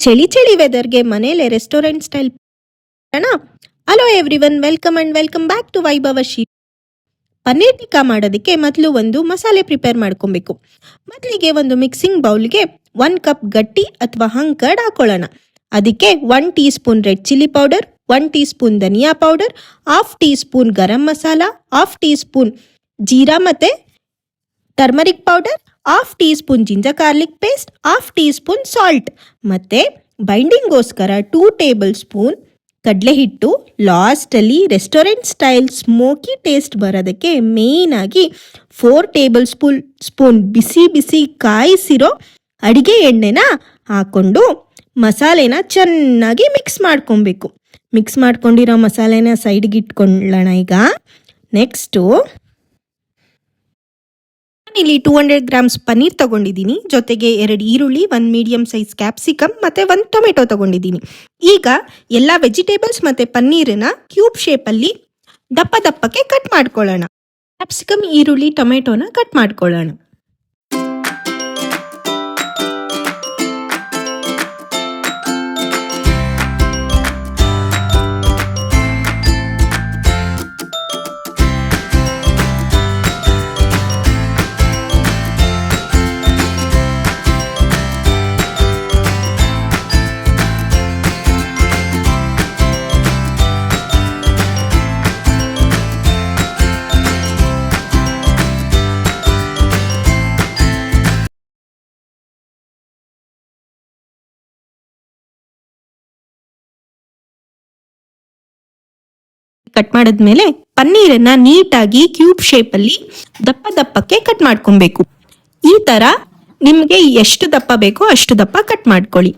ಚಳಿ ಚಳಿ ವೆದರ್ಗೆ ಮನೇಲೆ ರೆಸ್ಟೋರೆಂಟ್ ಸ್ಟೈಲ್ ಅಣ್ಣ. Hello everyone, welcome back to Vaibhava Shree. Paneer tikka ಮಾಡೋದಕ್ಕೆ ಮೊದಲು ಒಂದು ಮಸಾಲೆ ಪ್ರಿಪೇರ್ ಮಾಡ್ಕೊಬೇಕು. ಮೊದಲಿಗೆ ಒಂದು ಮಿಕ್ಸಿಂಗ್ ಬೌಲ್ಗೆ 1 ಕಪ್ ಗಟ್ಟಿ ಅಥವಾ ಹಂಕರ್ಡ್ ಹಾಕೊಳ್ಳೋಣ. ಅದಕ್ಕೆ 1 teaspoon red chilli powder, 1 teaspoon ಧನಿಯಾ powder, 1/2 teaspoon garam masala, 1/2 teaspoon ಜೀರಾ ಮತ್ತೆ turmeric powder, 1/2 teaspoon ginger garlic paste, 1/2 teaspoon salt ಮತ್ತೆ ಬೈಂಡಿಂಗ್ಗೋಸ್ಕರ 2 ಟೇಬಲ್ ಸ್ಪೂನ್ ಕಡಲೆ ಹಿಟ್ಟು. ಲಾಸ್ಟಲ್ಲಿ ರೆಸ್ಟೋರೆಂಟ್ ಸ್ಟೈಲ್ ಸ್ಮೋಕಿ ಟೇಸ್ಟ್ ಬರೋದಕ್ಕೆ ಮೇಯ್ನ್ ಆಗಿ 4 ಟೇಬಲ್ ಸ್ಪೂನ್ ಬಿಸಿ ಬಿಸಿ ಕಾಯಿಸಿರೋ ಅಡಿಗೆ ಎಣ್ಣೆನ ಹಾಕೊಂಡು ಮಸಾಲೆನ ಚೆನ್ನಾಗಿ ಮಿಕ್ಸ್ ಮಾಡ್ಕೊಬೇಕು. ಮಿಕ್ಸ್ ಮಾಡ್ಕೊಂಡಿರೋ ಮಸಾಲೆನ ಸೈಡ್ಗೆ ಇಟ್ಕೊಳ್ಳೋಣ. ಈಗ ನೆಕ್ಸ್ಟು ಇಲ್ಲಿ 200 ಗ್ರಾಮ್ಸ್ ಪನ್ನೀರ್ ತಗೊಂಡಿದ್ದೀನಿ. ಜೊತೆಗೆ 2 ಈರುಳ್ಳಿ, 1 ಮೀಡಿಯಂ ಸೈಜ್ ಕ್ಯಾಪ್ಸಿಕಮ್ ಮತ್ತೆ 1 ಟೊಮೆಟೊ ತಗೊಂಡಿದ್ದೀನಿ. ಈಗ ಎಲ್ಲ ವೆಜಿಟೇಬಲ್ಸ್ ಮತ್ತೆ ಪನ್ನೀರನ್ನ ಕ್ಯೂಬ್ ಶೇಪಲ್ಲಿ ದಪ್ಪಕ್ಕೆ ಕಟ್ ಮಾಡ್ಕೊಳ್ಳೋಣ. ಕ್ಯಾಪ್ಸಿಕಮ್, ಈರುಳ್ಳಿ, ಟೊಮೆಟೊನ ಕಟ್ ಮಾಡ್ಕೊಳ್ಳೋಣ. ಕಟ್ ಮಾಡಿದ್ಮೇಲೆ ಪನ್ನೀರನ್ನ ನೀಟಾಗಿ ಕ್ಯೂಬ್ ಶೇಪಲ್ಲಿ ದಪ್ಪಕ್ಕೆ ಕಟ್ ಮಾಡ್ಕೊಬೇಕು. ಈ ತರ ನಿಮಗೆ ಎಷ್ಟು ದಪ್ಪ ಬೇಕೋ ಅಷ್ಟು ದಪ್ಪ ಕಟ್ ಮಾಡ್ಕೊಳ್ಳಿ.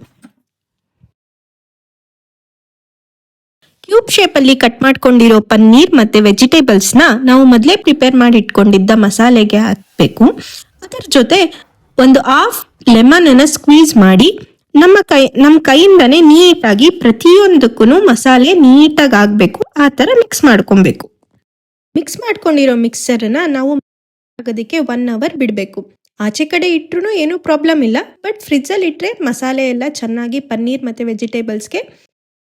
ಕ್ಯೂಬ್ ಶೇಪಲ್ಲಿ ಕಟ್ ಮಾಡ್ಕೊಂಡಿರೋ ಪನ್ನೀರ್ ಮತ್ತೆ ವೆಜಿಟೇಬಲ್ಸ್ನ ನಾವು ಮೊದಲೇ ಪ್ರಿಪೇರ್ ಮಾಡಿ ಇಟ್ಕೊಂಡಿದ್ದ ಮಸಾಲೆಗೆ ಹಾಕಬೇಕು. ಅದರ ಜೊತೆ ಒಂದು 1/2 ಲೆಮನ್ ಅನ್ನ ಸ್ಕ್ವೀಸ್ ಮಾಡಿ ನಮ್ಮ ಕೈಯಿಂದನೇ ನೀಟಾಗಿ ಪ್ರತಿಯೊಂದಕ್ಕೂ ಮಸಾಲೆ ನೀಟಾಗಿ ಆಗಬೇಕು ಆ ಥರ ಮಿಕ್ಸ್ ಮಾಡ್ಕೊಬೇಕು. ಮಿಕ್ಸ್ ಮಾಡ್ಕೊಂಡಿರೋ ಮಿಕ್ಸರನ್ನ ನಾವು ಆಗೋದಕ್ಕೆ 1 ಅವರ್ ಬಿಡಬೇಕು. ಆಚೆ ಕಡೆ ಇಟ್ಟರು ಏನೂ ಪ್ರಾಬ್ಲಮ್ ಇಲ್ಲ, ಬಟ್ ಫ್ರಿಜ್ಜಲ್ಲಿ ಇಟ್ಟರೆ ಮಸಾಲೆ ಎಲ್ಲ ಚೆನ್ನಾಗಿ ಪನ್ನೀರ್ ಮತ್ತು ವೆಜಿಟೇಬಲ್ಸ್ಗೆ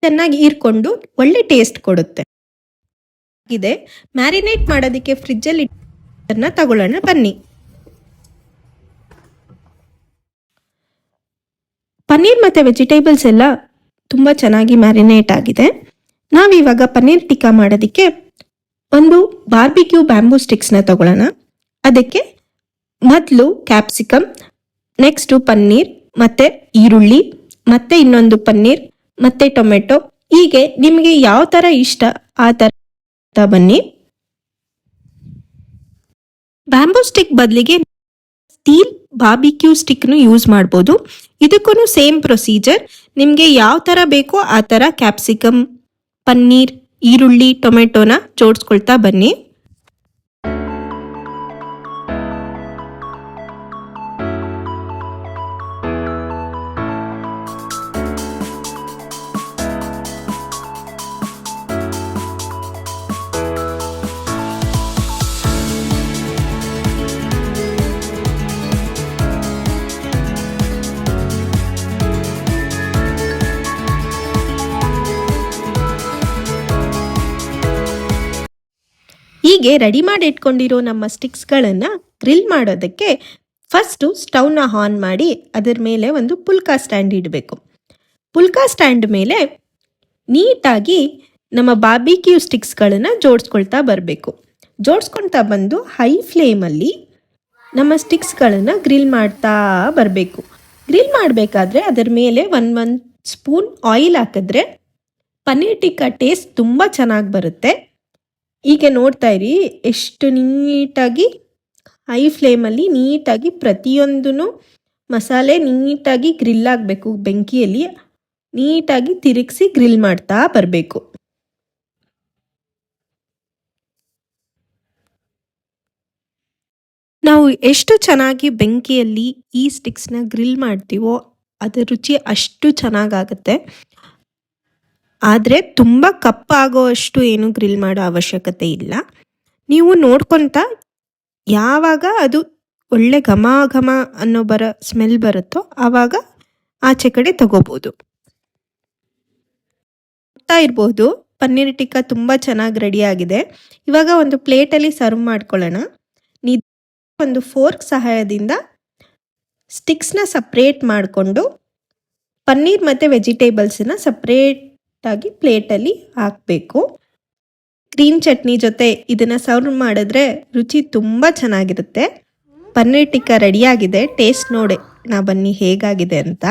ಚೆನ್ನಾಗಿ ಹೀರ್ಕೊಂಡು ಒಳ್ಳೆ ಟೇಸ್ಟ್ ಕೊಡುತ್ತೆ. ಇದೆ ಮ್ಯಾರಿನೇಟ್ ಮಾಡೋದಕ್ಕೆ ಫ್ರಿಜ್ಜಲ್ಲಿ ತಗೊಳ್ಳೋಣ ಬನ್ನಿ. ಪನ್ನೀರ್ ಮತ್ತು ವೆಜಿಟೇಬಲ್ಸ್ ಎಲ್ಲ ತುಂಬ ಚೆನ್ನಾಗಿ ಮ್ಯಾರಿನೇಟ್ ಆಗಿದೆ. ನಾವಿವಾಗ ಪನ್ನೀರ್ ಟಿಕ್ಕಾ ಮಾಡೋದಕ್ಕೆ ಒಂದು ಬಾರ್ಬಿಕ್ಯೂ ಬ್ಯಾಂಬೂ ಸ್ಟಿಕ್ಸ್ನ ತಗೊಳ್ಳೋಣ. ಅದಕ್ಕೆ ಮೊದಲು ಕ್ಯಾಪ್ಸಿಕಮ್, ನೆಕ್ಸ್ಟು ಪನ್ನೀರ್ ಮತ್ತು ಈರುಳ್ಳಿ ಮತ್ತು ಇನ್ನೊಂದು ಪನ್ನೀರ್ ಮತ್ತು ಟೊಮೆಟೊ, ಹೀಗೆ ನಿಮಗೆ ಯಾವ ಥರ ಇಷ್ಟ ಆ ಥರ ಬನ್ನಿ. ಬ್ಯಾಂಬೂ ಸ್ಟಿಕ್ ಬದಲಿಗೆ ಸ್ಟೀಲ್ ಬಾರ್ಬಿಕ್ಯೂ ಸ್ಟಿಕ್ನು ಯೂಸ್ ಮಾಡ್ಬೋದು. ಇದಕ್ಕೂ ಸೇಮ್ ಪ್ರೊಸೀಜರ್. ನಿಮಗೆ ಯಾವ ಥರ ಬೇಕೋ ಆ ಥರ ಕ್ಯಾಪ್ಸಿಕಮ್, ಪನ್ನೀರ್, ಈರುಳ್ಳಿ, ಟೊಮೆಟೊನ ಜೋಡಿಸ್ಕೊಳ್ತಾ ಬನ್ನಿ. ಹೀಗೆ ರೆಡಿ ಮಾಡಿ ಇಟ್ಕೊಂಡಿರೋ ನಮ್ಮ ಸ್ಟಿಕ್ಸ್ಗಳನ್ನು ಗ್ರಿಲ್ ಮಾಡೋದಕ್ಕೆ ಫಸ್ಟು ಸ್ಟವ್ನ ಆನ್ ಮಾಡಿ ಅದರ ಮೇಲೆ ಒಂದು ಪುಲ್ಕಾ ಸ್ಟ್ಯಾಂಡ್ ಇಡಬೇಕು. ಪುಲ್ಕಾ ಸ್ಟ್ಯಾಂಡ್ ಮೇಲೆ ನೀಟಾಗಿ ನಮ್ಮ ಬಾರ್ಬಿಕ್ಯೂ ಸ್ಟಿಕ್ಸ್ಗಳನ್ನು ಜೋಡಿಸ್ಕೊಳ್ತಾ ಬರಬೇಕು. ಜೋಡಿಸ್ಕೊಳ್ತಾ ಬಂದು ಹೈ ಫ್ಲೇಮಲ್ಲಿ ನಮ್ಮ ಸ್ಟಿಕ್ಸ್ಗಳನ್ನು ಗ್ರಿಲ್ ಮಾಡ್ತಾ ಬರಬೇಕು. ಗ್ರಿಲ್ ಮಾಡಬೇಕಾದ್ರೆ ಅದರ ಮೇಲೆ ಒಂದು ಸ್ಪೂನ್ ಆಯಿಲ್ ಹಾಕಿದ್ರೆ ಪನ್ನೀರ್ ಟಿಕ್ಕಾ ಟೇಸ್ಟ್ ತುಂಬ ಚೆನ್ನಾಗಿ ಬರುತ್ತೆ. ಈಗ ನೋಡ್ತಾ ಇರಿ ಎಷ್ಟು ನೀಟಾಗಿ ಹೈ ಫ್ಲೇಮಲ್ಲಿ ನೀಟಾಗಿ ಪ್ರತಿಯೊಂದೂ ಮಸಾಲೆ ನೀಟಾಗಿ ಗ್ರಿಲ್ ಆಗಬೇಕು. ಬೆಂಕಿಯಲ್ಲಿ ನೀಟಾಗಿ ತಿರುಗಿಸಿ ಗ್ರಿಲ್ ಮಾಡ್ತಾ ಬರಬೇಕು. ನಾವು ಎಷ್ಟು ಚೆನ್ನಾಗಿ ಬೆಂಕಿಯಲ್ಲಿ ಈ ಸ್ಟಿಕ್ಸ್ನ ಗ್ರಿಲ್ ಮಾಡ್ತೀವೋ ಅದರ ರುಚಿ ಅಷ್ಟು ಚೆನ್ನಾಗಾಗುತ್ತೆ. ಆದರೆ ತುಂಬ ಕಪ್ಪಾಗೋ ಅಷ್ಟು ಏನು ಗ್ರಿಲ್ ಮಾಡೋ ಅವಶ್ಯಕತೆ ಇಲ್ಲ. ನೀವು ನೋಡ್ಕೊತ ಯಾವಾಗ ಅದು ಒಳ್ಳೆ ಘಮ ಘಮ ಅನ್ನೋ ಸ್ಮೆಲ್ ಬರುತ್ತೋ ಆವಾಗ ಆಚೆ ಕಡೆ ತಗೋಬೋದು. ನೋಡ್ತಾ ಇರ್ಬೋದು ಪನ್ನೀರ್ ಟಿಕ್ಕಾ ತುಂಬ ಚೆನ್ನಾಗಿ ರೆಡಿ ಆಗಿದೆ. ಇವಾಗ ಒಂದು ಪ್ಲೇಟಲ್ಲಿ ಸರ್ವ್ ಮಾಡ್ಕೊಳ್ಳೋಣ. ಒಂದು ಫೋರ್ಕ್ ಸಹಾಯದಿಂದ ಸ್ಟಿಕ್ಸ್ನ ಸಪ್ರೇಟ್ ಮಾಡಿಕೊಂಡು ಪನ್ನೀರ್ ಮತ್ತು ವೆಜಿಟೇಬಲ್ಸನ್ನ ಸಪ್ರೇಟಾಗಿ ಪ್ಲೇಟಲ್ಲಿ ಹಾಕಬೇಕು. ಗ್ರೀನ್ ಚಟ್ನಿ ಜೊತೆ ಇದನ್ನು ಸರ್ವ್ ಮಾಡಿದ್ರೆ ರುಚಿ ತುಂಬ ಚೆನ್ನಾಗಿರುತ್ತೆ. ಪನ್ನೀರ್ ಟಿಕ್ಕಾ ರೆಡಿಯಾಗಿದೆ. ಟೇಸ್ಟ್ ನೋಡಿ ನಾ ಬನ್ನಿ ಹೇಗಾಗಿದೆ ಅಂತ.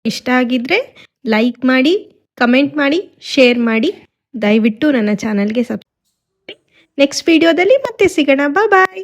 ಇಷ್ಟ ಆಗಿದ್ರೆ ಲೈಕ್ ಮಾಡಿ, ಕಮೆಂಟ್ ಮಾಡಿ, ಶೇರ್ ಮಾಡಿ. ದಯವಿಟ್ಟು ನನ್ನ ಚಾನಲ್ಗೆ ಸಬ್ಸ್ಕ್ರೈಬ್ ಮಾಡಿ. ನೆಕ್ಸ್ಟ್ ವಿಡಿಯೋದಲ್ಲಿ ಮತ್ತೆ ಸಿಗೋಣ. ಬಾಯ್.